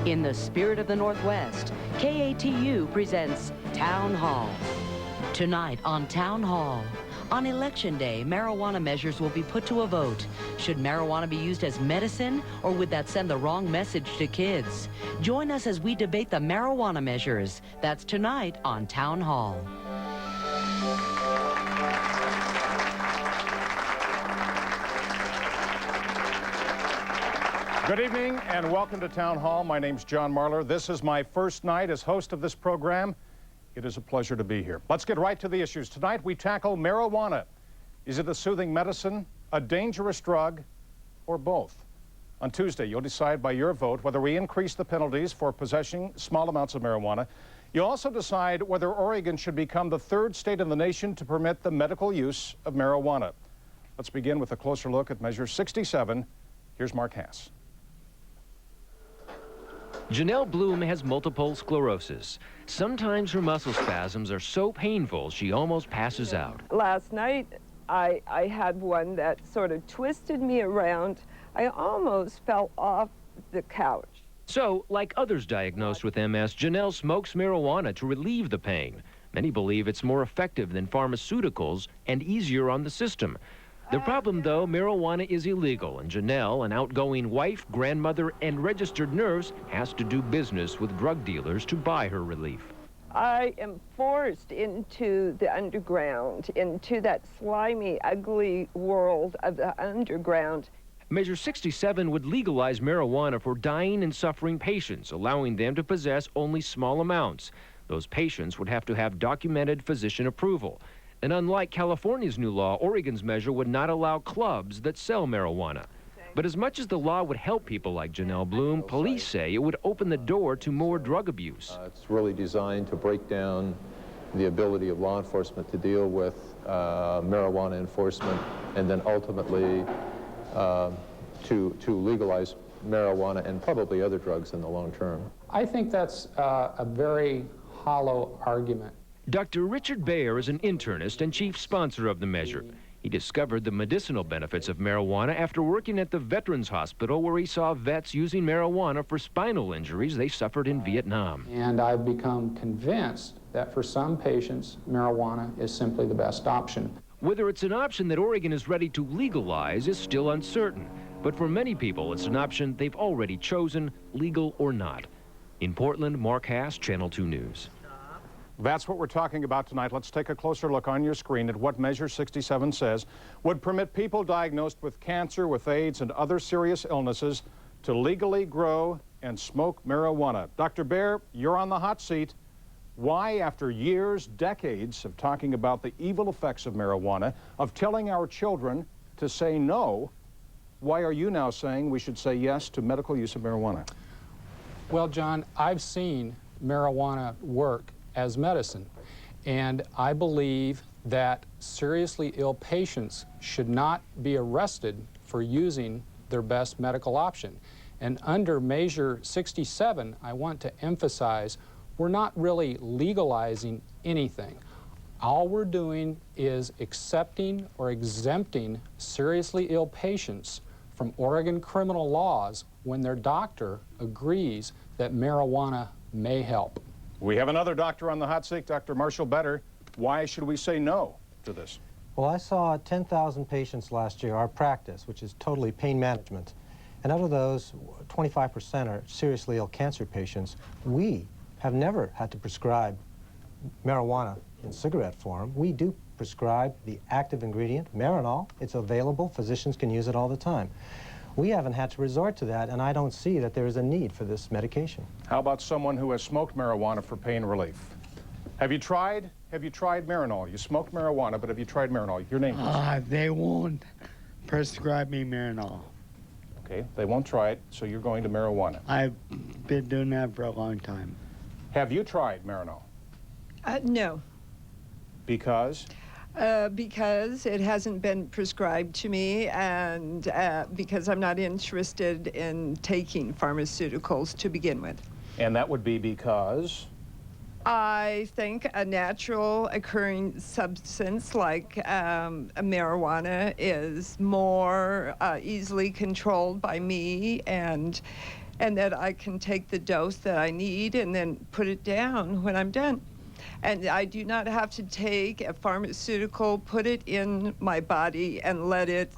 In the spirit of the Northwest, KATU presents Town Hall. Tonight on Town Hall, on Election Day, marijuana measures will be put to a vote. Should marijuana be used as medicine, or would that send the wrong message to kids? Join us as we debate the marijuana measures. That's tonight on Town Hall. Good evening and welcome to Town Hall. My name's John Marler. This is my first night as host of this program. It is a pleasure to be here. Let's get right to the issues. Tonight we tackle marijuana. Is it a soothing medicine, a dangerous drug, or both? On Tuesday, you'll decide by your vote whether we increase the penalties for possessing small amounts of marijuana. You'll also decide whether Oregon should become the third state in the nation to permit the medical use of marijuana. Let's begin with a closer look at Measure 67. Here's Mark Hass. Janelle Bloom has multiple sclerosis. Sometimes her muscle spasms are so painful she almost passes out. Last night, I had one that sort of twisted me around. I almost fell off the couch. So, like others diagnosed with MS, Janelle smokes marijuana to relieve the pain. Many believe it's more effective than pharmaceuticals and easier on the system. The problem, though, marijuana is illegal, and Janelle, an outgoing wife, grandmother, and registered nurse, has to do business with drug dealers to buy her relief. I am forced into the underground, into that slimy, ugly world of the underground. Measure 67 would legalize marijuana for dying and suffering patients, allowing them to possess only small amounts. Those patients would have to have documented physician approval. And unlike California's new law, Oregon's measure would not allow clubs that sell marijuana. But as much as the law would help people like Janelle Bloom, police say it would open the door to more drug abuse. It's really designed to break down the ability of law enforcement to deal with marijuana enforcement and then ultimately to legalize marijuana and probably other drugs in the long term. I think that's a very hollow argument. Dr. Richard Bayer is an internist and chief sponsor of the measure. He discovered the medicinal benefits of marijuana after working at the Veterans Hospital, where he saw vets using marijuana for spinal injuries they suffered in Vietnam. And I've become convinced that for some patients, marijuana is simply the best option. Whether it's an option that Oregon is ready to legalize is still uncertain. But for many people, it's an option they've already chosen, legal or not. In Portland, Mark Hass, Channel 2 News. That's what we're talking about tonight. Let's take a closer look on your screen at what Measure 67 says would permit people diagnosed with cancer, with AIDS, and other serious illnesses to legally grow and smoke marijuana. Dr. Bayer, you're on the hot seat. Why, after years, decades of talking about the evil effects of marijuana, of telling our children to say no, why are you now saying we should say yes to medical use of marijuana? Well, John, I've seen marijuana work as medicine, and I believe that seriously ill patients should not be arrested for using their best medical option. And under Measure 67, I want to emphasize we're not really legalizing anything. All we're doing is accepting or exempting seriously ill patients from Oregon criminal laws when their doctor agrees that marijuana may help. We have another doctor on the hot seat, Dr. Marshall Better. Why should we say no to this? Well, I saw 10,000 patients last year, our practice, which is totally pain management. And out of those, 25% are seriously ill cancer patients. We have never had to prescribe marijuana in cigarette form. We do prescribe the active ingredient, Marinol. It's available. Physicians can use it all the time. We haven't had to resort to that, and I don't see that there is a need for this medication. How about someone who has smoked marijuana for pain relief? Have you tried Marinol? You smoked marijuana, but have you tried Marinol? Your name, please. They won't prescribe me Marinol. Okay, they won't try it, so you're going to marijuana. I've been doing that for a long time. Have you tried Marinol? No. Because? Because it hasn't been prescribed to me, and because I'm not interested in taking pharmaceuticals to begin with. And that would be because? I think a natural occurring substance like marijuana is more easily controlled by me, and and that I can take the dose that I need and then put it down when I'm done. And I do not have to take a pharmaceutical, put it in my body, and let it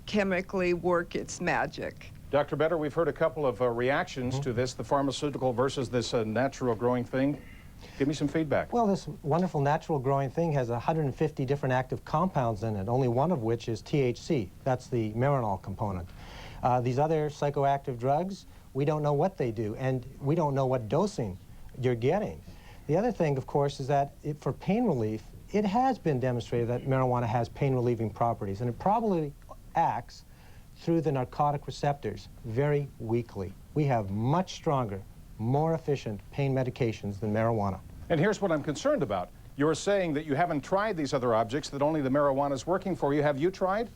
chemically work its magic. Dr. Better, we've heard a couple of reactions to this, the pharmaceutical versus this natural growing thing. Give me some feedback. Well, this wonderful natural growing thing has 150 different active compounds in it, only one of which is THC. That's the marinol component. These other psychoactive drugs, we don't know what they do, and we don't know what dosing you're getting. The other thing, of course, is that for pain relief, it has been demonstrated that marijuana has pain-relieving properties, and it probably acts through the narcotic receptors very weakly. We have much stronger, more efficient pain medications than marijuana. And here's what I'm concerned about. You're saying that you haven't tried these other objects, that only the marijuana is working for you. Have you tried?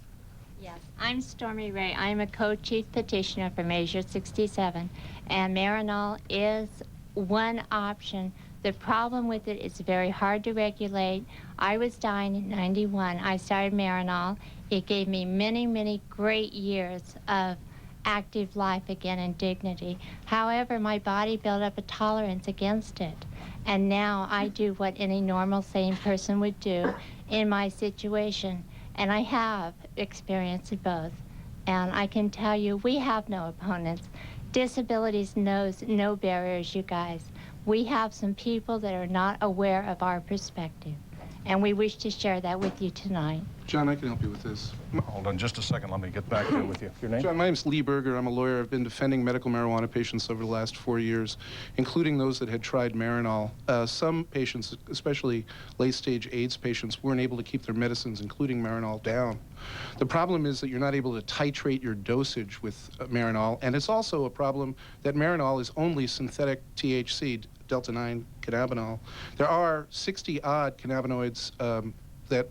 Yes, I'm Stormy Ray. I'm a co-chief petitioner for Measure 67, and marinol is one option. The problem with it is very hard to regulate. I was dying in '91. I started marinol. It gave me many, many great years of active life again and dignity. However, my body built up a tolerance against it. And now I do what any normal, sane person would do in my situation. And I have experienced both. And I can tell you, we have no opponents. Disabilities knows no barriers, you guys. We have some people that are not aware of our perspective. And we wish to share that with you tonight. John, I can help you with this. Hold on just a second. Let me get back here with you. Your name? John, my name's Lee Berger. I'm a lawyer. I've been defending medical marijuana patients over the last 4 years, including those that had tried marinol. Some patients, especially late-stage AIDS patients, weren't able to keep their medicines, including marinol, down. The problem is that you're not able to titrate your dosage with marinol, and it's also a problem that marinol is only synthetic THC, delta-9 cannabinol. There are 60-odd cannabinoids that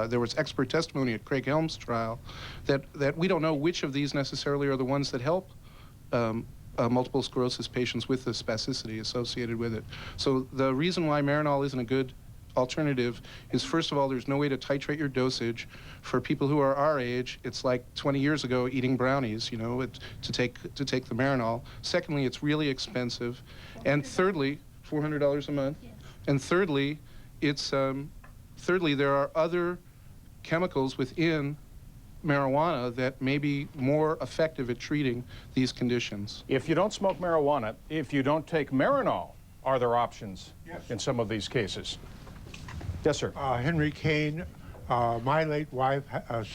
there was expert testimony at Craig Helm's trial that we don't know which of these necessarily are the ones that help multiple sclerosis patients with the spasticity associated with it. So the reason why marinol isn't a good alternative is, first of all, there's no way to titrate your dosage. For people who are our age, it's like 20 years ago eating brownies, you know, to take the marinol. Secondly, it's really expensive. And thirdly, $400 a month. Yes. And thirdly, it's there are other chemicals within marijuana that may be more effective at treating these conditions. If you don't smoke marijuana, if you don't take marinol, are there options in some of these cases? Yes, sir. Henry Kane, my late wife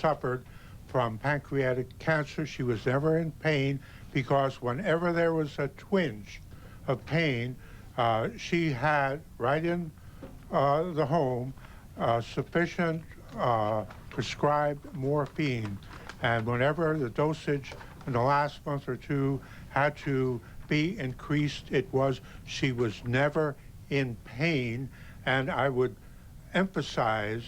suffered from pancreatic cancer. She was never in pain because whenever there was a twinge of pain, she had right in the home sufficient prescribed morphine. And whenever the dosage in the last month or two had to be increased, she was never in pain. And I would emphasize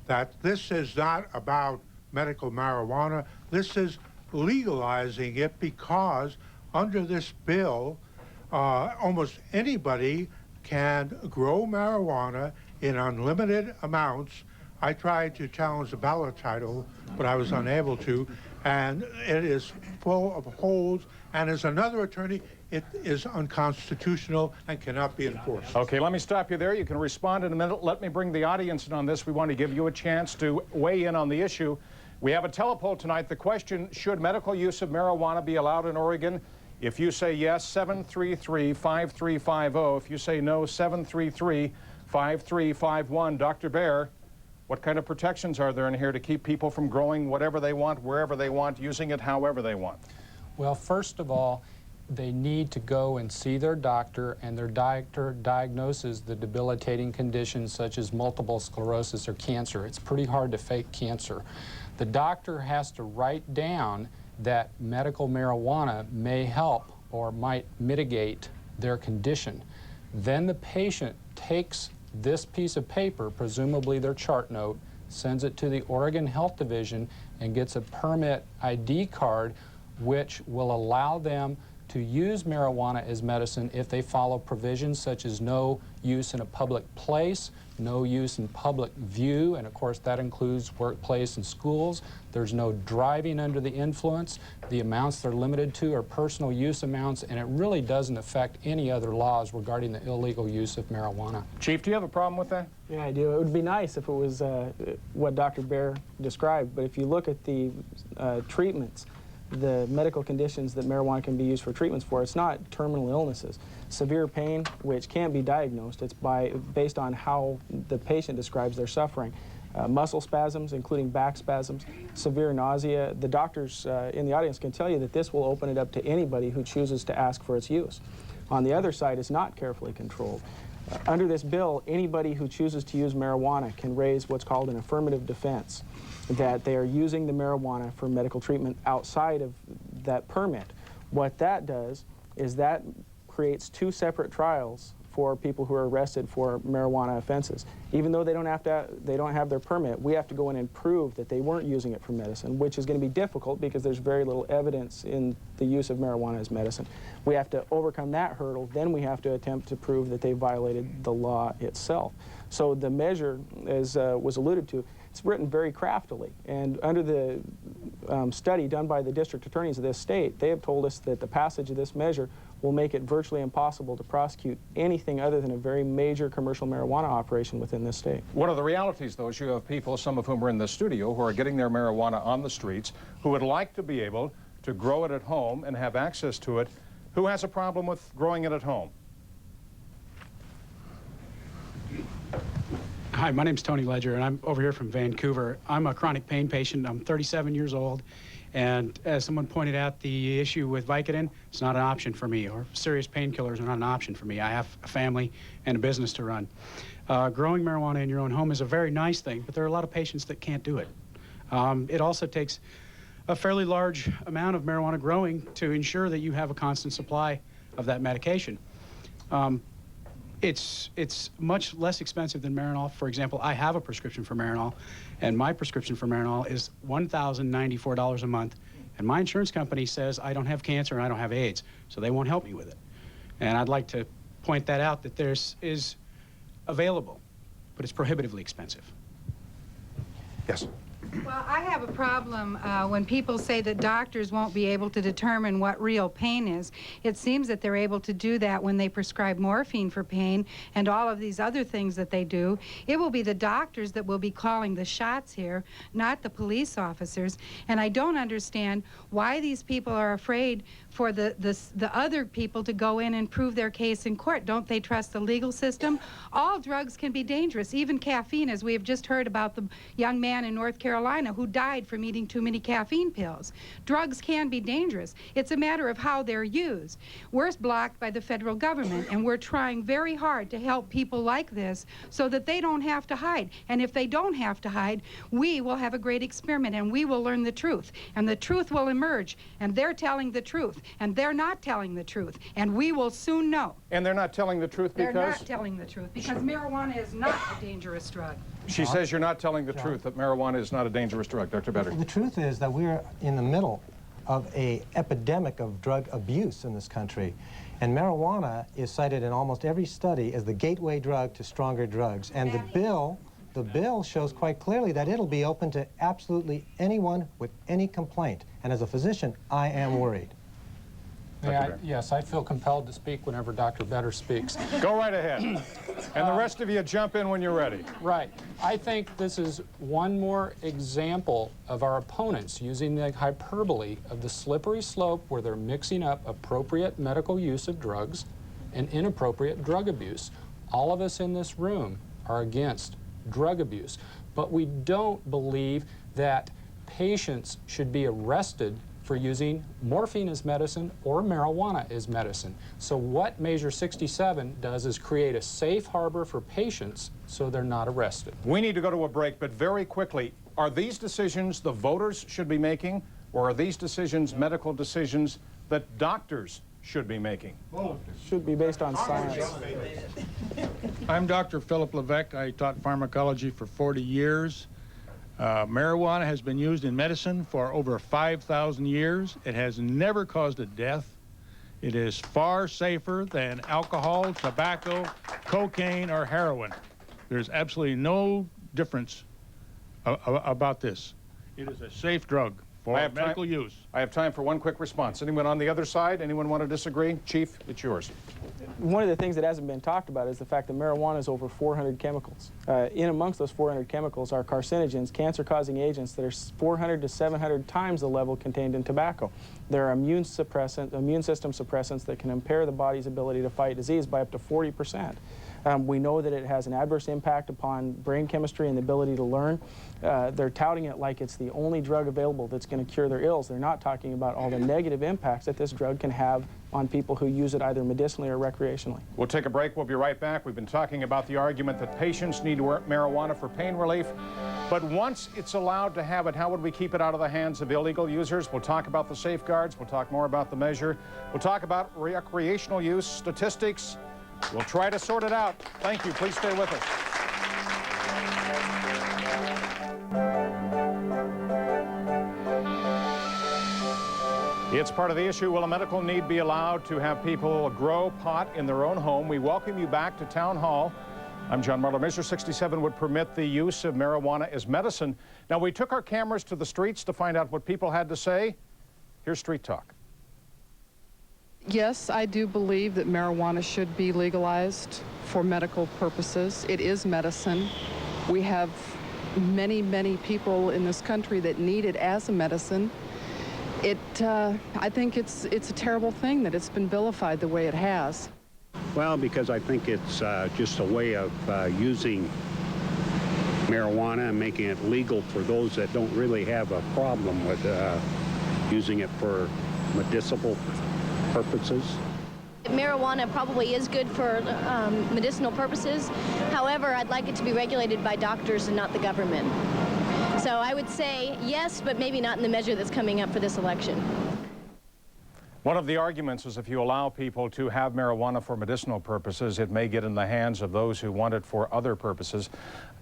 that this is not about medical marijuana. This is legalizing it, because under this bill, almost anybody can grow marijuana in unlimited amounts. I tried to challenge the ballot title, but I was unable to, and it is full of holes, and as another attorney, it is unconstitutional and cannot be enforced. Okay, let me stop you there. You can respond in a minute. Let me bring the audience in on this. We want to give you a chance to weigh in on the issue. We have a telepoll tonight. The question, should medical use of marijuana be allowed in Oregon? If you say yes, 733-5350. If you say no, 733-5351. Dr. Baer, what kind of protections are there in here to keep people from growing whatever they want, wherever they want, using it however they want? Well, first of all, they need to go and see their doctor, and their doctor diagnoses the debilitating conditions such as multiple sclerosis or cancer. It's pretty hard to fake cancer. The doctor has to write down that medical marijuana may help or might mitigate their condition. Then the patient takes this piece of paper, presumably their chart note, sends it to the Oregon Health Division and gets a permit ID card, which will allow them to use marijuana as medicine if they follow provisions such as no use in a public place, no use in public view, and of course that includes workplace and schools. There's no driving under the influence. The amounts they're limited to are personal use amounts, and it really doesn't affect any other laws regarding the illegal use of marijuana. Chief, do you have a problem with that? Yeah, I do. It would be nice if it was what Dr. Baer described, but if you look at the treatments, the medical conditions that marijuana can be used for treatments for, it's not terminal illnesses. Severe pain, which can't be diagnosed, it's based on how the patient describes their suffering. Muscle spasms, including back spasms, severe nausea. The doctors in the audience can tell you that this will open it up to anybody who chooses to ask for its use. On the other side, it's not carefully controlled. Under this bill, anybody who chooses to use marijuana can raise what's called an affirmative defense, that they are using the marijuana for medical treatment outside of that permit. What that does is that creates two separate trials for people who are arrested for marijuana offenses. Even though they don't have their permit, we have to go in and prove that they weren't using it for medicine, which is going to be difficult because there's very little evidence in the use of marijuana as medicine. We have to overcome that hurdle, then we have to attempt to prove that they violated the law itself. So the measure, as was alluded to, it's written very craftily, and under the study done by the district attorneys of this state, they have told us that the passage of this measure will make it virtually impossible to prosecute anything other than a very major commercial marijuana operation within this state. One of the realities, though, is you have people, some of whom are in the studio, who are getting their marijuana on the streets, who would like to be able to grow it at home and have access to it. Who has a problem with growing it at home? Hi, my name's Tony Ledger, and I'm over here from Vancouver. I'm a chronic pain patient. I'm 37 years old, and as someone pointed out, the issue with Vicodin, it's not an option for me, or serious painkillers are not an option for me. I have a family and a business to run. Growing marijuana in your own home is a very nice thing, but there are a lot of patients that can't do it. It also takes a fairly large amount of marijuana growing to ensure that you have a constant supply of that medication. It's much less expensive than Marinol. For example, I have a prescription for Marinol, and my prescription for Marinol is $1,094 a month, and my insurance company says I don't have cancer and I don't have AIDS, so they won't help me with it. And I'd like to point that out, that there's is available, but it's prohibitively expensive. Yes. Well, I have a problem when people say that doctors won't be able to determine what real pain is. It seems that they're able to do that when they prescribe morphine for pain and all of these other things that they do. It will be the doctors that will be calling the shots here, not the police officers. And I don't understand why these people are afraid for the other people to go in and prove their case in court. Don't they trust the legal system? All drugs can be dangerous, even caffeine, as we have just heard about the young man in North Carolina who died from eating too many caffeine pills. Drugs can be dangerous. It's a matter of how they're used. We're blocked by the federal government, and we're trying very hard to help people like this so that they don't have to hide. And if they don't have to hide, we will have a great experiment, and we will learn the truth. And the truth will emerge, and they're telling the truth, and they're not telling the truth, and we will soon know. And they're not telling the truth because? They're not telling the truth, because marijuana is not a dangerous drug. She says you're not telling the truth, that marijuana is not a dangerous drug. Dr. Better. The truth is that we're in the middle of an epidemic of drug abuse in this country. And marijuana is cited in almost every study as the gateway drug to stronger drugs. And the bill shows quite clearly that it'll be open to absolutely anyone with any complaint. And as a physician, I am worried. Yes, I feel compelled to speak whenever Dr. Better speaks. Go right ahead. And the rest of you jump in when you're ready. Right. I think this is one more example of our opponents using the hyperbole of the slippery slope where they're mixing up appropriate medical use of drugs and inappropriate drug abuse. All of us in this room are against drug abuse, but we don't believe that patients should be arrested for using morphine as medicine or marijuana as medicine. So what Measure 67 does is create a safe harbor for patients so they're not arrested. We need to go to a break, but very quickly, are these decisions the voters should be making, or are these decisions medical decisions that doctors should be making? Should be based on science. I'm Dr. Philip Levesque. I taught pharmacology for 40 years. Marijuana has been used in medicine for over 5,000 years. It has never caused a death. It is far safer than alcohol, tobacco, cocaine, or heroin. There's absolutely no difference about this. It is a safe drug for medical use. I have time for one quick response. Anyone on the other side? Anyone want to disagree? Chief, it's yours. One of the things that hasn't been talked about is the fact that marijuana is over 400 chemicals. In amongst those 400 chemicals are carcinogens, cancer-causing agents that are 400 to 700 times the level contained in tobacco. There are immune system suppressants that can impair the body's ability to fight disease by up to 40%. We know that it has an adverse impact upon brain chemistry and the ability to learn. They're touting it like it's the only drug available that's going to cure their ills. They're not talking about all the negative impacts that this drug can have on people who use it either medicinally or recreationally. We'll take a break. We'll be right back. We've been talking about the argument that patients need marijuana for pain relief. But once it's allowed to have it, how would we keep it out of the hands of illegal users? We'll talk about the safeguards. We'll talk more about the measure. We'll talk about recreational use, statistics. We'll try to sort it out. Thank you. Please stay with us. It's part of the issue. Will a medical need be allowed to have people grow pot in their own home? We welcome you back to Town Hall. I'm John Marler. Measure 67 would permit the use of marijuana as medicine. Now, we took our cameras to the streets to find out what people had to say. Here's Street Talk. Yes, I do believe that marijuana should be legalized for medical purposes. It is medicine. We have many, many people in this country that need it as a medicine. I think it's a terrible thing that it's been vilified the way it has. Well, because I think it's just a way of using marijuana and making it legal for those that don't really have a problem with using it for medicinal purposes. Marijuana probably is good for medicinal purposes. However, I'd like it to be regulated by doctors and not the government. So I would say yes, but maybe not in the measure that's coming up for this election. One of the arguments is if you allow people to have marijuana for medicinal purposes, it may get in the hands of those who want it for other purposes.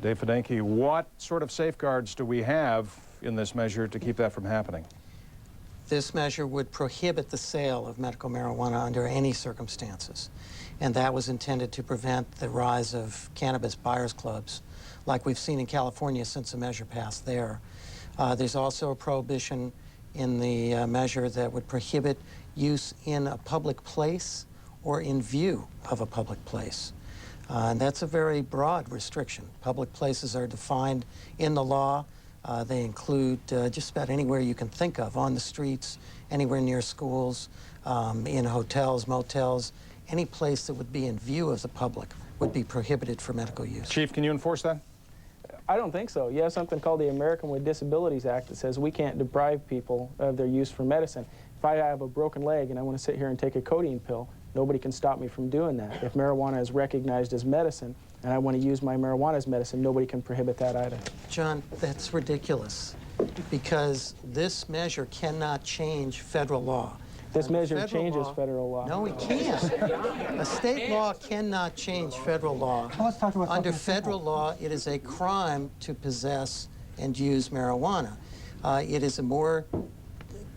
Dave Fedenke, what sort of safeguards do we have in this measure to keep that from happening? This measure would prohibit the sale of medical marijuana under any circumstances. And that was intended to prevent the rise of cannabis buyers clubs, like we've seen in California since the measure passed there. There's also a prohibition in the measure that would prohibit use in a public place or in view of a public place. And that's a very broad restriction. Public places are defined in the law. They include just about anywhere you can think of, on the streets, anywhere near schools, in hotels, motels, any place that would be in view of the public would be prohibited for medical use. Chief, can you enforce that? I don't think so. You have something called the American with Disabilities Act that says we can't deprive people of their use for medicine. If I have a broken leg and I want to sit here and take a codeine pill, nobody can stop me from doing that. If marijuana is recognized as medicine and I want to use my marijuana as medicine, nobody can prohibit that either. John, that's ridiculous, because this measure cannot change federal law. This measure changes federal law. No, it can't. A state law cannot change federal law. Well, let's talk about Under federal law, it is a crime to possess and use marijuana.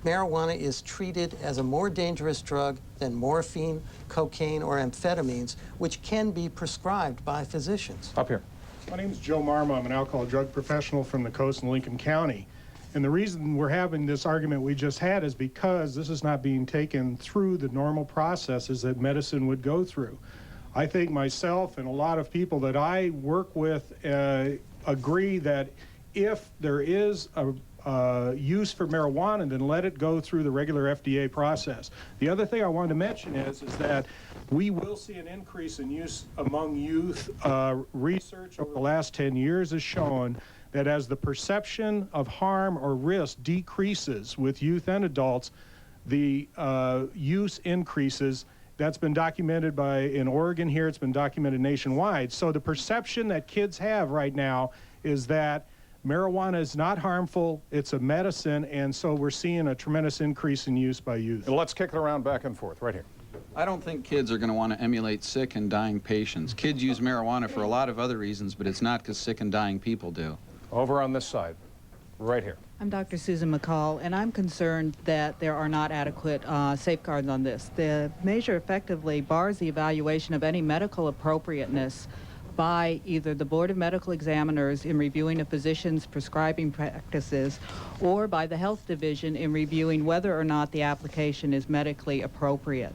Marijuana is treated as a more dangerous drug than morphine, cocaine, or amphetamines, which can be prescribed by physicians. Up here. My name is Joe Marma. I'm an alcohol drug professional from the coast in Lincoln County. And the reason we're having this argument we just had is because this is not being taken through the normal processes that medicine would go through. I think myself and a lot of people that I work with agree that if there is a use for marijuana, then let it go through the regular FDA process. The other thing I wanted to mention is that we will see an increase in use among youth. Research over the last 10 years has shown that as the perception of harm or risk decreases with youth and adults, the use increases. That's been documented in Oregon here. It's been documented nationwide. So the perception that kids have right now is that marijuana is not harmful, it's a medicine, and so we're seeing a tremendous increase in use by youth. Let's kick it around back and forth, right here. I don't think kids are going to want to emulate sick and dying patients. Kids use marijuana for a lot of other reasons, but it's not because sick and dying people do. Over on this side. Right here. I'm Dr. Susan McCall, and I'm concerned that there are not adequate safeguards on this. The measure effectively bars the evaluation of any medical appropriateness by either the Board of Medical Examiners in reviewing a physician's prescribing practices or by the Health Division in reviewing whether or not the application is medically appropriate.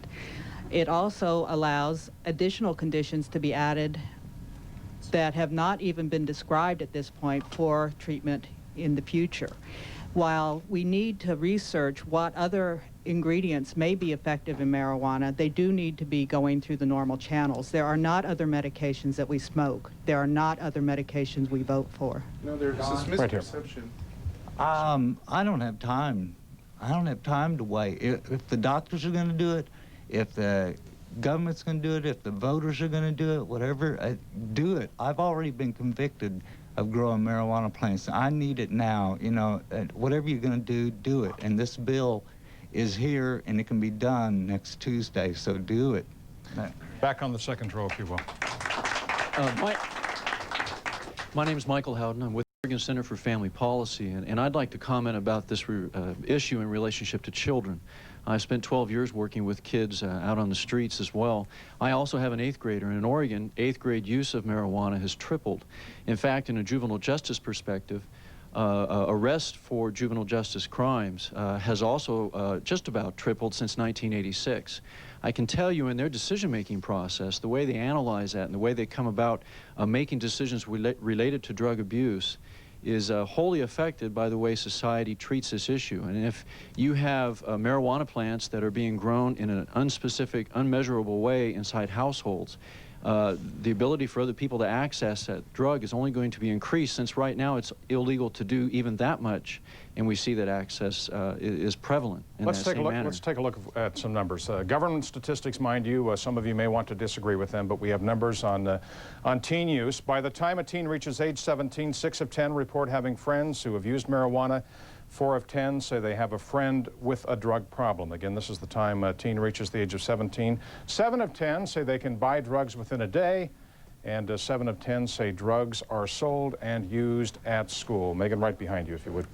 It also allows additional conditions to be added that have not even been described at this point for treatment in the future. While we need to research what other ingredients may be effective in marijuana, they do need to be going through the normal channels. There are not other medications that we smoke. There are not other medications we vote for. No, there's this misperception. I don't have time. I don't have time to wait. If the doctors are going to do it, if the government's going to do it, if the voters are going to do it, whatever, do it. I've already been convicted of growing marijuana plants. I need it now. You know, whatever you're going to do it. And this bill is here, and it can be done next Tuesday, so do it. Back on the second row, if you will. My name is Michael Howden. I'm with the Oregon Center for Family Policy, and I'd like to comment about this issue in relationship to children. I spent 12 years working with kids out on the streets as well. I also have an 8th grader, and in Oregon, 8th grade use of marijuana has tripled. In fact, in a juvenile justice perspective, arrest for juvenile justice crimes has also just about tripled since 1986. I can tell you in their decision-making process, the way they analyze that and the way they come about making decisions related to drug abuse is wholly affected by the way society treats this issue. And if you have marijuana plants that are being grown in an unspecific, unmeasurable way inside households, the ability for other people to access that drug is only going to be increased, since right now it's illegal to do even that much, and we see that access is prevalent in that same manner. Let's take a look at some numbers. Government statistics, mind you, some of you may want to disagree with them, but we have numbers on teen use. By the time a teen reaches age 17, 6 of 10 report having friends who have used marijuana. 4 of 10 say they have a friend with a drug problem. Again, this is the time a teen reaches the age of 17. 7 of 10 say they can buy drugs within a day, and 7 of 10 say drugs are sold and used at school. Megan, right behind you, if you would.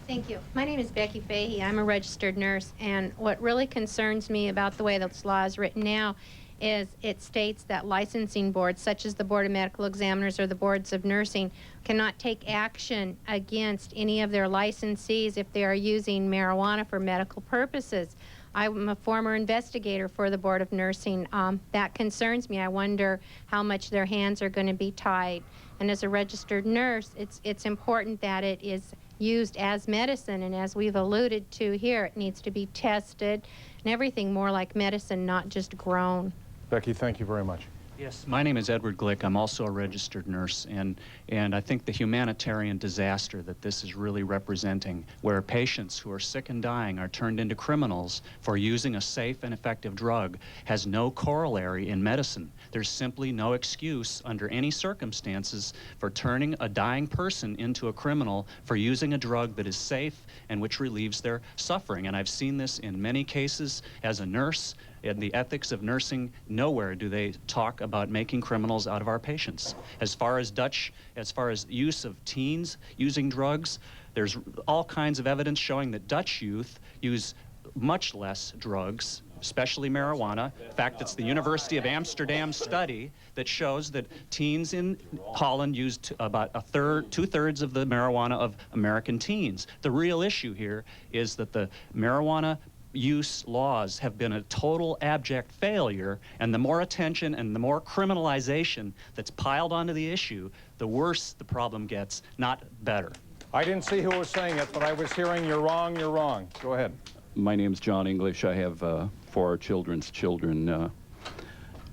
Thank you. My name is Becky Fahey. I'm a registered nurse, and what really concerns me about the way this law is written now is it states that licensing boards, such as the Board of Medical Examiners or the Boards of Nursing, cannot take action against any of their licensees if they are using marijuana for medical purposes. I'm a former investigator for the Board of Nursing. That concerns me. I wonder how much their hands are going to be tied. And as a registered nurse, it's important that it is used as medicine, and as we've alluded to here, it needs to be tested and everything more like medicine, not just grown. Becky, thank you very much. Yes, my name is Edward Glick. I'm also a registered nurse, and I think the humanitarian disaster that this is really representing, where patients who are sick and dying are turned into criminals for using a safe and effective drug, has no corollary in medicine. There's simply no excuse under any circumstances for turning a dying person into a criminal for using a drug that is safe and which relieves their suffering. And I've seen this in many cases as a nurse. In the ethics of nursing, nowhere do they talk about making criminals out of our patients. As far as use of teens using drugs, there's all kinds of evidence showing that Dutch youth use much less drugs, especially marijuana. In fact, it's the University of Amsterdam study that shows that teens in Holland used about 2/3 of the marijuana of American teens. The real issue here is that the marijuana use laws have been a total abject failure, and the more attention and the more criminalization that's piled onto the issue, the worse the problem gets, not better. I didn't see who was saying it, but I was hearing you're wrong, you're wrong. Go ahead. My name's John English. I have 4 our children's children.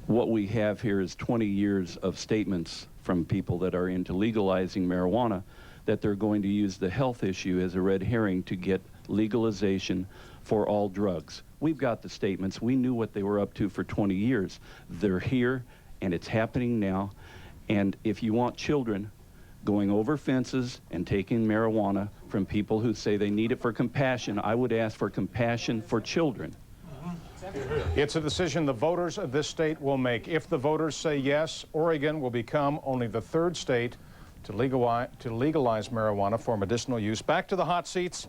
What we have here is 20 years of statements from people that are into legalizing marijuana that they're going to use the health issue as a red herring to get legalization for all drugs. We've got the statements. We knew what they were up to for 20 years. They're here, and it's happening now. And if you want children going over fences and taking marijuana from people who say they need it for compassion, I would ask for compassion for children. It's a decision the voters of this state will make. If the voters say yes, Oregon will become only the 3rd state to legalize marijuana for medicinal use. Back to the hot seats.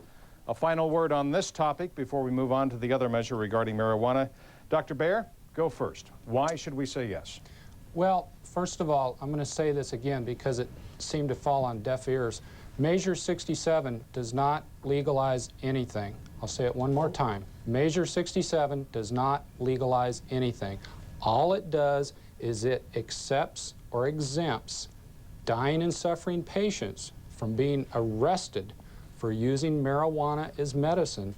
A final word on this topic before we move on to the other measure regarding marijuana. Dr. Baer, go first. Why should we say yes? Well, first of all, I'm going to say this again because it seemed to fall on deaf ears. Measure 67 does not legalize anything. I'll say it one more time. Measure 67 does not legalize anything. All it does is it accepts or exempts dying and suffering patients from being arrested for using marijuana as medicine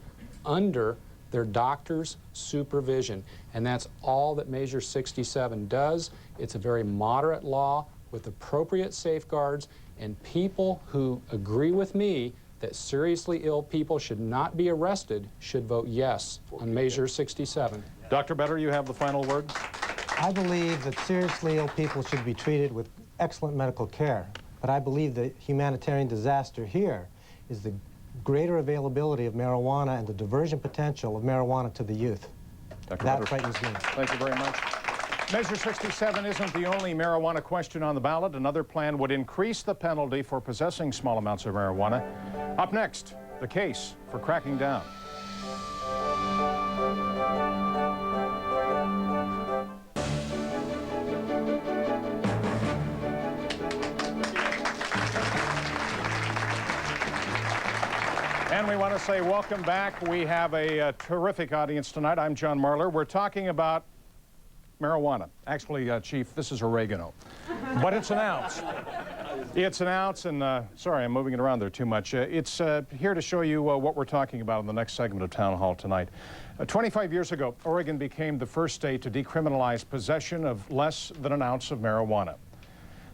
under their doctor's supervision. And that's all that Measure 67 does. It's a very moderate law with appropriate safeguards, and people who agree with me that seriously ill people should not be arrested should vote yes on Measure 67. Dr. Better, you have the final word. I believe that seriously ill people should be treated with excellent medical care, but I believe the humanitarian disaster here is the greater availability of marijuana and the diversion potential of marijuana to the youth. Dr. That Better. frightens me. Thank you very much. Measure 67 isn't the only marijuana question on the ballot. Another plan would increase the penalty for possessing small amounts of marijuana. Up next, the case for cracking down. And we want to say welcome back. We have a terrific audience tonight. I'm John Marler. We're talking about marijuana. Actually, Chief, this is oregano. But it's an ounce. It's an ounce, and sorry, I'm moving it around there too much. It's here to show you what we're talking about in the next segment of Town Hall tonight. 25 years ago, Oregon became the first state to decriminalize possession of less than an ounce of marijuana.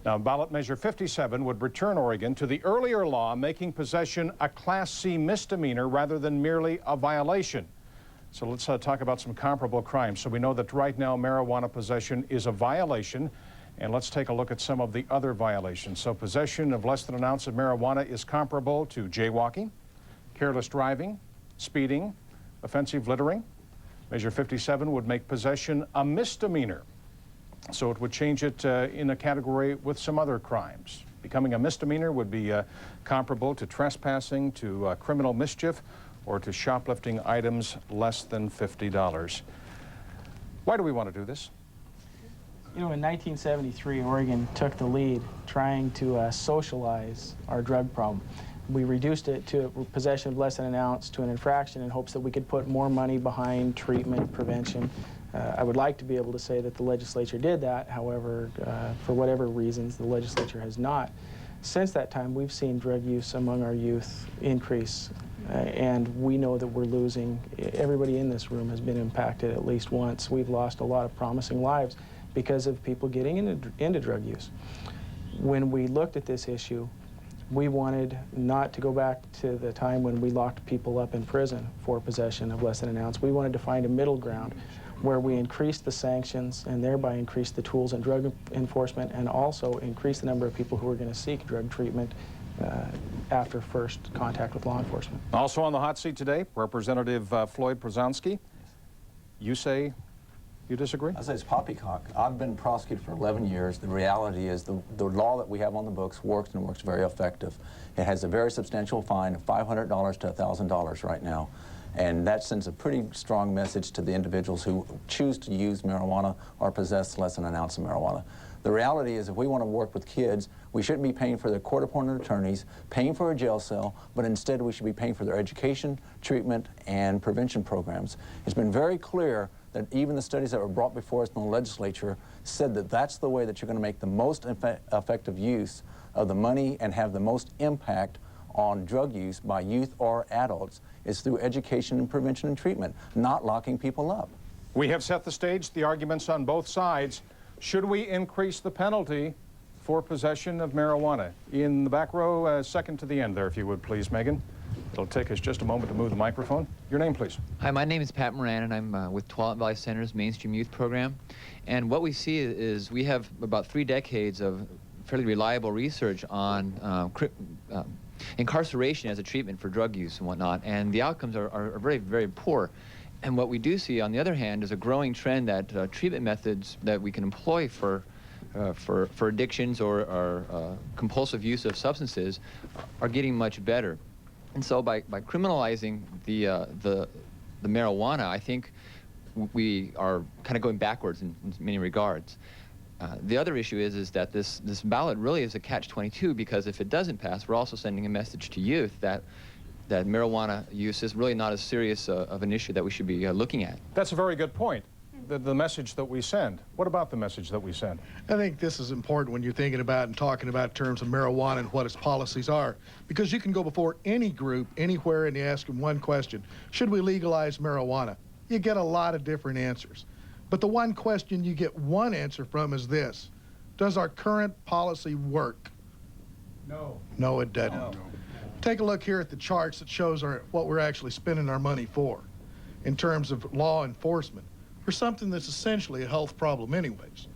Now, ballot measure 57 would return Oregon to the earlier law making possession a Class C misdemeanor rather than merely a violation. So let's talk about some comparable crimes. So we know that right now marijuana possession is a violation, and let's take a look at some of the other violations. So possession of less than an ounce of marijuana is comparable to jaywalking, careless driving, speeding, offensive littering. Measure 57 would make possession a misdemeanor. So it would change it in a category with some other crimes. Becoming a misdemeanor would be comparable to trespassing, to criminal mischief, or to shoplifting items less than $50. Why do we want to do this? You know, in 1973, Oregon took the lead trying to socialize our drug problem. We reduced it to possession of less than an ounce to an infraction in hopes that we could put more money behind treatment, prevention. I would like to be able to say that the legislature did that. However, for whatever reasons, the legislature has not. Since that time, we've seen drug use among our youth increase, and we know that we're losing. Everybody in this room has been impacted at least once. We've lost a lot of promising lives because of people getting into drug use. When we looked at this issue, we wanted not to go back to the time when we locked people up in prison for possession of less than an ounce. We wanted to find a middle ground where we increased the sanctions and thereby increased the tools in drug enforcement, and also increase the number of people who are going to seek drug treatment after first contact with law enforcement. Also on the hot seat today, Representative Floyd Przanski. You say you disagree? I say it's poppycock. I've been prosecuted for 11 years. The reality is the law that we have on the books works, and works very effective. It has a very substantial fine of $500 to $1,000 right now. And that sends a pretty strong message to the individuals who choose to use marijuana or possess less than an ounce of marijuana. The reality is, if we want to work with kids, we shouldn't be paying for their court-appointed attorneys, paying for a jail cell, but instead we should be paying for their education, treatment, and prevention programs. It's been very clear that even the studies that were brought before us in the legislature said that that's the way that you're going to make the most effective use of the money and have the most impact on drug use by youth or adults is through education and prevention and treatment, not locking people up. We have set the stage, the arguments on both sides. Should we increase the penalty for possession of marijuana? In the back row, second to the end there, if you would please, Megan. It'll take us just a moment to move the microphone. Your name, please. Hi, my name is Pat Moran, and I'm with Tualatin Valley Center's Mainstream Youth Program. And what we see is we have about 3 decades of fairly reliable research on incarceration as a treatment for drug use and whatnot, and the outcomes are very, very poor. And what we do see, on the other hand, is a growing trend that treatment methods that we can employ for for addictions or compulsive use of substances are getting much better. And so by criminalizing the marijuana, I think we are kind of going backwards in many regards. The other issue is that this ballot really is a catch-22, because if it doesn't pass, we're also sending a message to youth that marijuana use is really not as serious of an issue that we should be looking at. That's a very good point. The message that we send. What about the message that we send? I think this is important when you're thinking about and talking about terms of marijuana and what its policies are, because you can go before any group, anywhere, and you ask them one question: should we legalize marijuana? You get a lot of different answers. But the one question you get one answer from is this: does our current policy work? No. No, it doesn't. No. Take a look here at the charts that shows what we're actually spending our money for in terms of law enforcement, for something that's essentially a health problem anyways.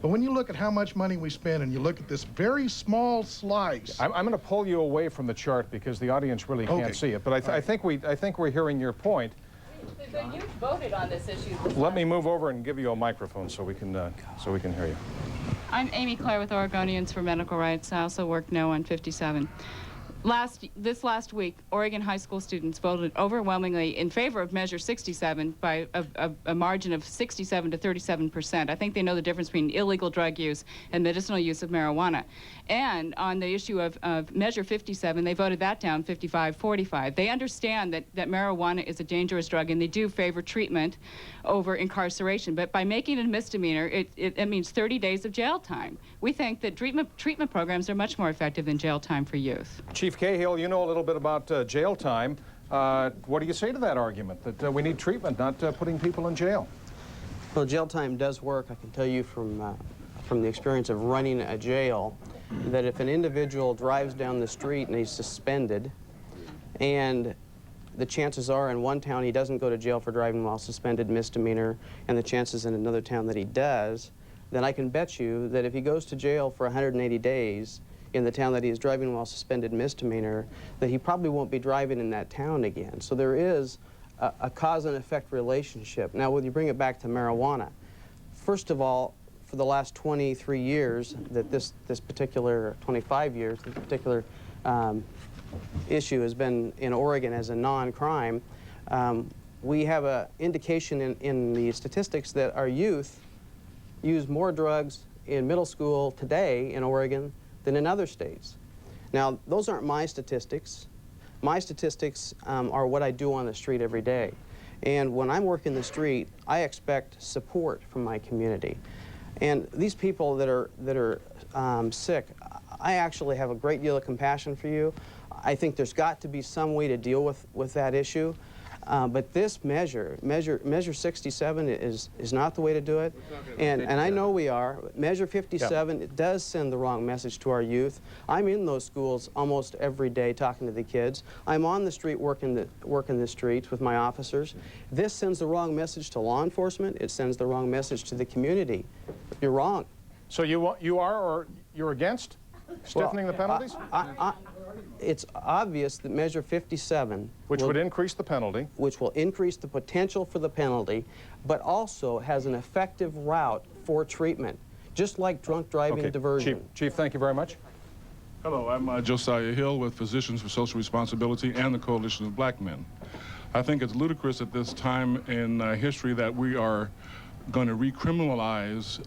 But when you look at how much money we spend and you look at this very small slice... I'm going to pull you away from the chart because the audience really can't see it, but I think we're hearing your point. The youth voted on this issue. Let me move over and give you a microphone so we can hear you. I'm Amy Claire with Oregonians for Medical Rights. I also work No on 57. This last week, Oregon high school students voted overwhelmingly in favor of Measure 67 by a margin of 67 to 37%. I think they know the difference between illegal drug use and medicinal use of marijuana. And on the issue of Measure 57, they voted that down 55-45. They understand that marijuana is a dangerous drug, and they do favor treatment over incarceration. But by making it a misdemeanor, it means 30 days of jail time. We think that treatment programs are much more effective than jail time for youth. Chief Cahill, you know a little bit about jail time. What do you say to that argument, that we need treatment, not putting people in jail? Well, jail time does work. I can tell you from the experience of running a jail that if an individual drives down the street and he's suspended, and the chances are in one town he doesn't go to jail for driving while suspended, misdemeanor, and the chances in another town that he does, then I can bet you that if he goes to jail for 180 days in the town that he is driving while suspended, misdemeanor, that he probably won't be driving in that town again. So there is a cause and effect relationship. Now, when you bring it back to marijuana, first of all, for the last 23 years, that this particular, 25 years, this particular issue has been in Oregon as a non-crime, we have an indication in the statistics that our youth use more drugs in middle school today in Oregon than in other states. Now, those aren't my statistics. My statistics are what I do on the street every day. And when I'm working the street, I expect support from my community. And these people that are sick, I actually have a great deal of compassion for you. I think there's got to be some way to deal with that issue. But this measure 67 is not the way to do it. And I know we are. Measure 57, it does send the wrong message to our youth. I'm in those schools almost every day talking to the kids. I'm on the street working the streets with my officers. This sends the wrong message to law enforcement. It sends the wrong message to the community. You're wrong. So you are, or you're against stiffening the penalties? It's obvious that Measure 57... Which would increase the penalty. Which will increase the potential for the penalty, but also has an effective route for treatment, just like drunk driving diversion. Chief, thank you very much. Hello, I'm Josiah Hill with Physicians for Social Responsibility and the Coalition of Black Men. I think it's ludicrous at this time in history that we are going to recriminalize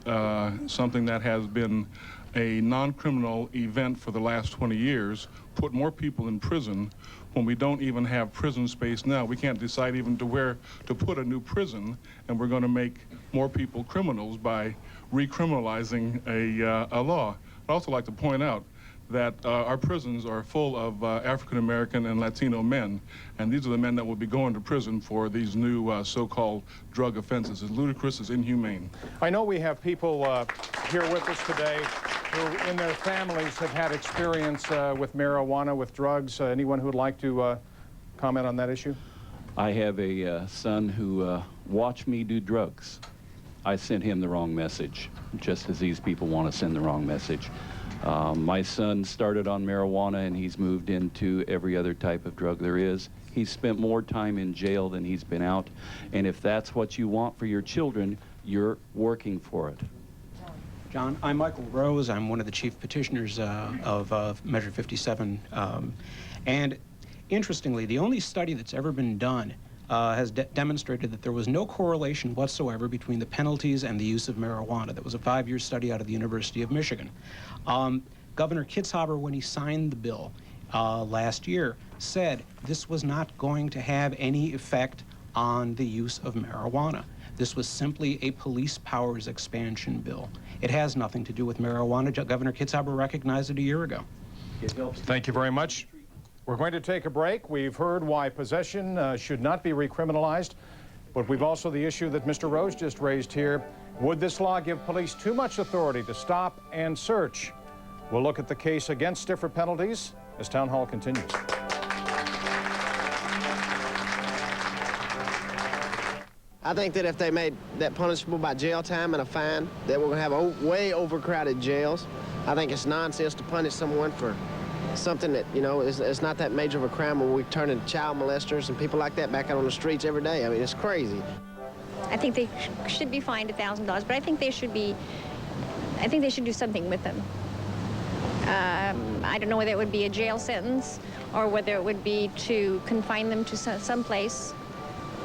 something that has been a non-criminal event for the last 20 years, put more people in prison when we don't even have prison space now. We can't decide even to where to put a new prison, and we're going to make more people criminals by recriminalizing a law. I'd also like to point out that our prisons are full of African-American and Latino men, and these are the men that will be going to prison for these new so-called drug offenses. It's ludicrous, it's inhumane. I know we have people here with us today who in their families have had experience with marijuana, with drugs. Anyone who would like to comment on that issue? I have a son who watched me do drugs. I sent him the wrong message, just as these people want to send the wrong message. My son started on marijuana and he's moved into every other type of drug there is. He's spent more time in jail than he's been out. And if that's what you want for your children, you're working for it. John, I'm Michael Rose. I'm one of the chief petitioners of Measure 57. And interestingly, the only study that's ever been done has demonstrated that there was no correlation whatsoever between the penalties and the use of marijuana. That was a 5-year study out of the University of Michigan. Governor Kitzhaber, when he signed the bill last year, said this was not going to have any effect on the use of marijuana. This was simply a police powers expansion bill. It has nothing to do with marijuana. Governor Kitzhaber recognized it a year ago. Thank you very much. We're going to take a break. We've heard why possession should not be recriminalized, but we've also the issue that Mr. Rose just raised here. Would this law give police too much authority to stop and search? We'll look at the case against stiffer penalties as Town Hall continues. I think that if they made that punishable by jail time and a fine, that we're going to have way overcrowded jails. I think it's nonsense to punish someone for something that, you know, is not that major of a crime when we turn into child molesters and people like that back out on the streets every day. I mean, it's crazy. I think they should be fined $1,000, but I think they should do something with them. I don't know whether it would be a jail sentence or whether it would be to confine them to some place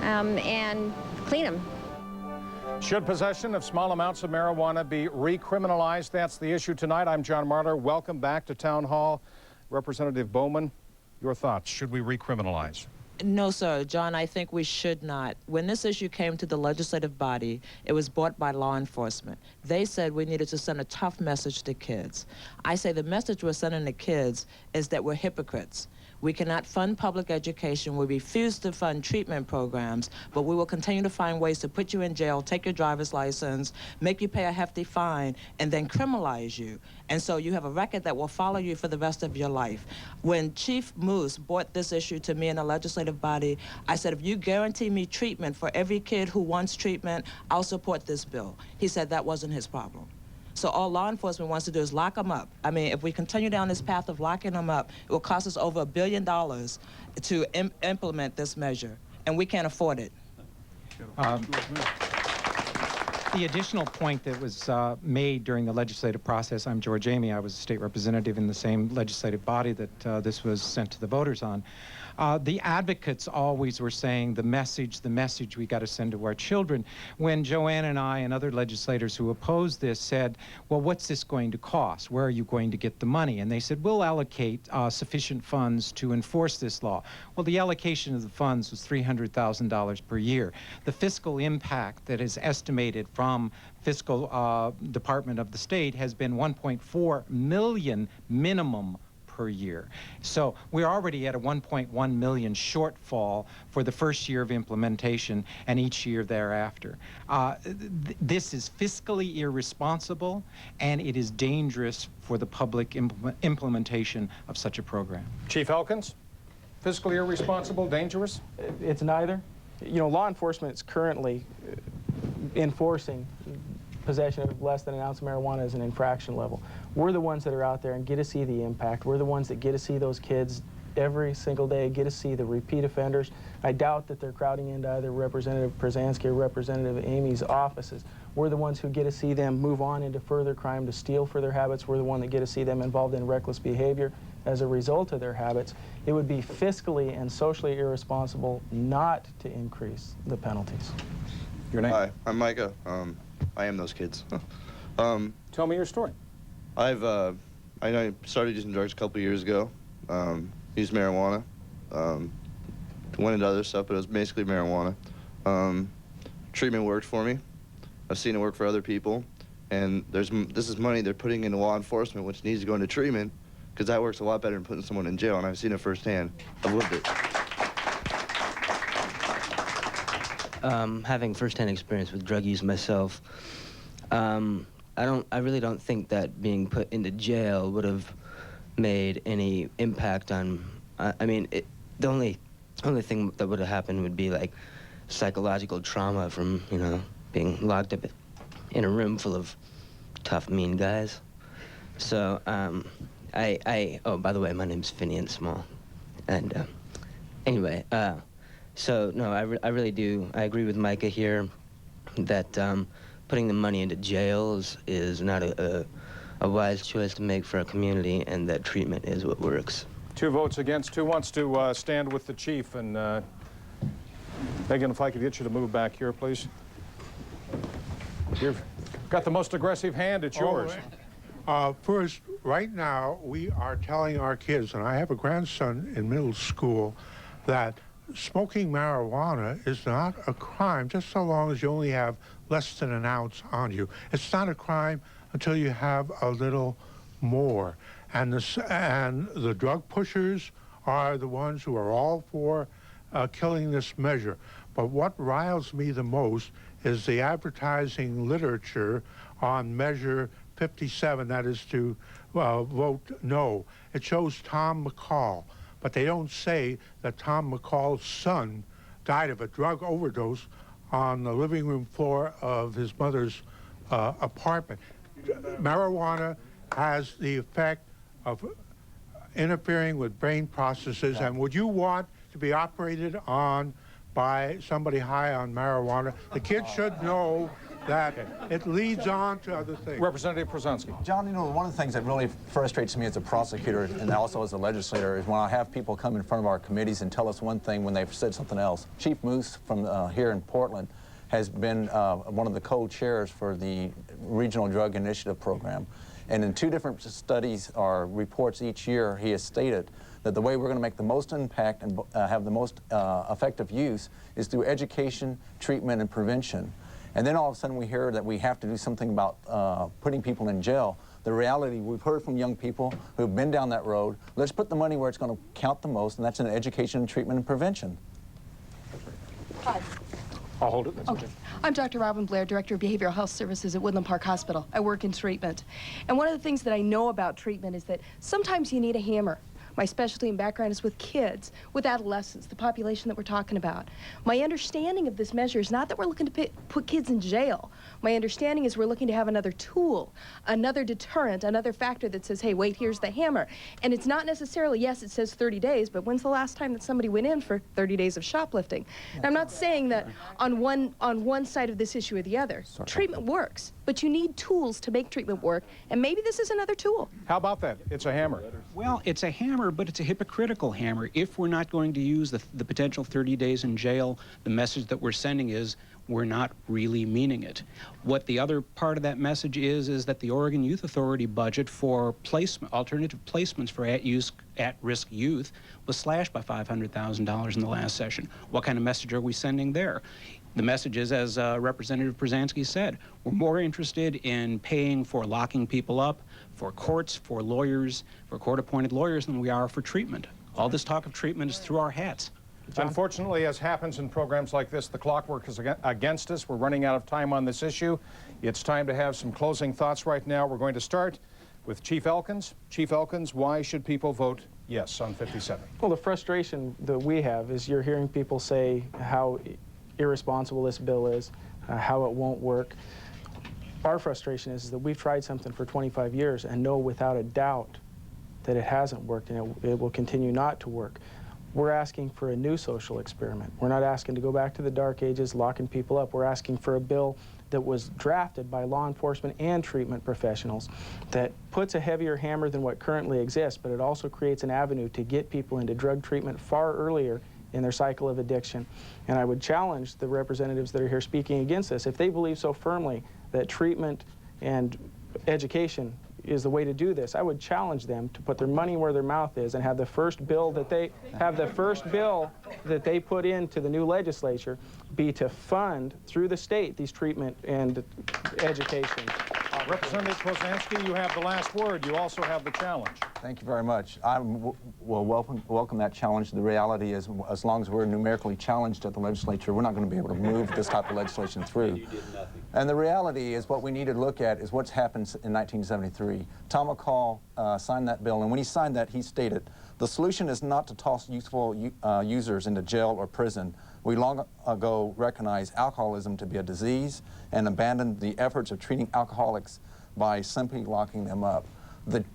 and clean them. Should possession of small amounts of marijuana be recriminalized? That's the issue tonight. I'm John Marler. Welcome back to Town Hall. Representative Bowman, your thoughts. Should we recriminalize? No, sir. John, I think we should not. When this issue came to the legislative body, it was brought by law enforcement. They said we needed to send a tough message to kids. I say the message we're sending to kids is that we're hypocrites. We cannot fund public education. We refuse to fund treatment programs, but we will continue to find ways to put you in jail, take your driver's license, make you pay a hefty fine, and then criminalize you. And so you have a record that will follow you for the rest of your life. When Chief Moose brought this issue to me in the legislative body, I said, if you guarantee me treatment for every kid who wants treatment, I'll support this bill. He said that wasn't his problem. So all law enforcement wants to do is lock them up. I mean, if we continue down this path of locking them up, it will cost us over $1 billion to implement this measure, and we can't afford it. The additional point that was made during the legislative process, I'm George Amy, I was a state representative in the same legislative body that this was sent to the voters on. The advocates always were saying the message we got to send to our children. When Joanne and I and other legislators who opposed this said, well, what's this going to cost? Where are you going to get the money? And they said, we'll allocate sufficient funds to enforce this law. Well, the allocation of the funds was $300,000 per year. The fiscal impact that is estimated from fiscal department of the state has been $1.4 million minimum per year. So we're already at a $1.1 million shortfall for the first year of implementation and each year thereafter. This is fiscally irresponsible, and it is dangerous for the public implementation of such a program. Chief Elkins, fiscally irresponsible, dangerous? It's neither. You know, law enforcement is currently enforcing possession of less than an ounce of marijuana as an infraction level. We're the ones that are out there and get to see the impact. We're the ones that get to see those kids every single day, get to see the repeat offenders. I doubt that they're crowding into either Representative Przanski or Representative Amy's offices. We're the ones who get to see them move on into further crime, to steal for their habits. We're the one that get to see them involved in reckless behavior as a result of their habits. It would be fiscally and socially irresponsible not to increase the penalties. Your name? Hi, I'm Micah. I am those kids. Tell me your story. I started using drugs a couple years ago. Used marijuana. Went into other stuff, but it was basically marijuana. Treatment worked for me. I've seen it work for other people. And this is money they're putting into law enforcement, which needs to go into treatment, because that works a lot better than putting someone in jail, and I've seen it firsthand. I've lived it. Having firsthand experience with drug use myself, I really don't think that being put into jail would have made any impact on, I mean, the only thing that would have happened would be like psychological trauma from, you know, being locked up in a room full of tough, mean guys. So, oh, by the way, my name's Finian Small. And anyway, so no, I really do, I agree with Micah here that putting the money into jails is not a wise choice to make for a community, and that treatment is what works. 2 votes against. Who wants to stand with the chief? And Megan, if I could get you to move back here, please. You've got the most aggressive hand. It's yours. First, right now, we are telling our kids, and I have a grandson in middle school, that smoking marijuana is not a crime just so long as you only have less than an ounce on you. It's not a crime until you have a little more. And the drug pushers are the ones who are all for killing this measure. But what riles me the most is the advertising literature on Measure 57, that is to vote no. It shows Tom McCall, but they don't say that Tom McCall's son died of a drug overdose on the living room floor of his mother's apartment. Marijuana has the effect of interfering with brain processes, and would you want to be operated on by somebody high on marijuana? The kids should know that it leads on to other things. Representative Przanski. John, you know, one of the things that really frustrates me as a prosecutor and also as a legislator is when I have people come in front of our committees and tell us one thing when they've said something else. Chief Moose from here in Portland has been one of the co-chairs for the Regional Drug Initiative Program. And in 2 different studies or reports each year, he has stated that the way we're going to make the most impact and have the most effective use is through education, treatment, and prevention. And then all of a sudden we hear that we have to do something about putting people in jail. The reality, we've heard from young people who've been down that road, let's put the money where it's going to count the most, and that's in education, treatment, and prevention. Hi. I'll hold it. That's okay. I'm Dr. Robin Blair, Director of Behavioral Health Services at Woodland Park Hospital. I work in treatment. And one of the things that I know about treatment is that sometimes you need a hammer. My specialty and background is with kids, with adolescents, the population that we're talking about. My understanding of this measure is not that we're looking to put kids in jail. My understanding is we're looking to have another tool, another deterrent, another factor that says, hey, wait, here's the hammer. And it's not necessarily, yes, it says 30 days, but when's the last time that somebody went in for 30 days of shoplifting? And I'm not saying that on one side of this issue or the other. Treatment works, but you need tools to make treatment work, and maybe this is another tool. How about that? It's a hammer. Well, it's a hammer, but it's a hypocritical hammer. If we're not going to use the potential 30 days in jail, the message that we're sending is we're not really meaning it. What the other part of that message is that the Oregon Youth Authority budget for alternative placements for at-risk youth was slashed by $500,000 in the last session. What kind of message are we sending there? The message is, as Representative Przanski said, we're more interested in paying for locking people up, for courts, for lawyers, for court-appointed lawyers than we are for treatment. All this talk of treatment is through our hats. Unfortunately, as happens in programs like this, the clockwork is against us. We're running out of time on this issue. It's time to have some closing thoughts right now. We're going to start with Chief Elkins. Chief Elkins, why should people vote yes on 57? Well, the frustration that we have is you're hearing people say how irresponsible this bill is, how it won't work. Our frustration is that we've tried something for 25 years and know without a doubt that it hasn't worked and it will continue not to work. We're asking for a new social experiment. We're not asking to go back to the dark ages, locking people up. We're asking for a bill that was drafted by law enforcement and treatment professionals that puts a heavier hammer than what currently exists, but it also creates an avenue to get people into drug treatment far earlier in their cycle of addiction. And I would challenge the representatives that are here speaking against this, if they believe so firmly that treatment and education is the way to do this, I would challenge them to put their money where their mouth is and have the first bill that they put into the new legislature be to fund through the state these treatment and education. Representative Przanski, you have the last word. You also have the challenge. Thank you very much. I will welcome that challenge. The reality is, as long as we're numerically challenged at the legislature, we're not going to be able to move this type of legislation through. And the reality is, what we need to look at is what's happened in 1973. Tom McCall signed that bill, and when he signed that, he stated, the solution is not to toss youthful users into jail or prison. We long ago recognized alcoholism to be a disease and abandoned the efforts of treating alcoholics by simply locking them up. The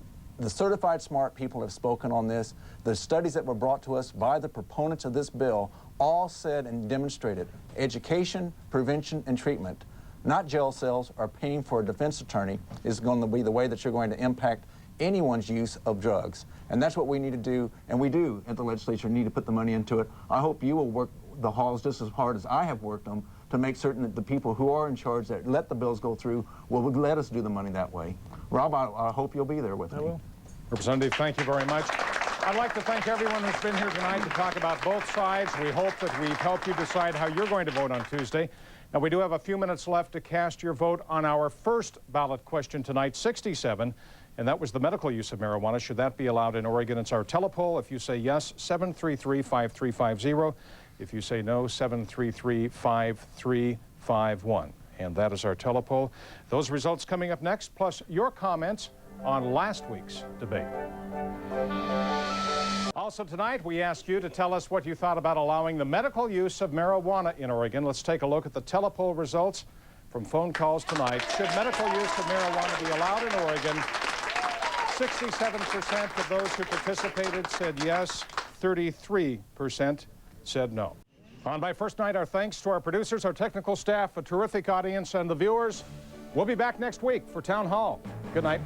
certified smart people have spoken on this. The studies that were brought to us by the proponents of this bill all said and demonstrated education, prevention, and treatment. not jail cells or paying for a defense attorney, is going to be the way that you're going to impact anyone's use of drugs. And that's what we need to do, and we do at the legislature need to put the money into it. I hope you will work the halls just as hard as I have worked them to make certain that the people who are in charge that let the bills go through will let us do the money that way. Rob, I hope you'll be there with me. I will. Representative, thank you very much. I'd like to thank everyone who's been here tonight to talk about both sides. We hope that we've helped you decide how you're going to vote on Tuesday. Now, we do have a few minutes left to cast your vote on our first ballot question tonight, 67, and that was the medical use of marijuana. Should that be allowed in Oregon? It's our telepoll. If you say yes, 733-5350. If you say no, 733-5351. And that is our telepoll. Those results coming up next, plus your comments on last week's debate. Also tonight, we ask you to tell us what you thought about allowing the medical use of marijuana in Oregon. Let's take a look at the telepoll results from phone calls tonight. Should medical use of marijuana be allowed in Oregon? 67% of those who participated said yes, 33% said no. On my first night, our thanks to our producers, our technical staff, a terrific audience, and the viewers. We'll be back next week for Town Hall. Good night.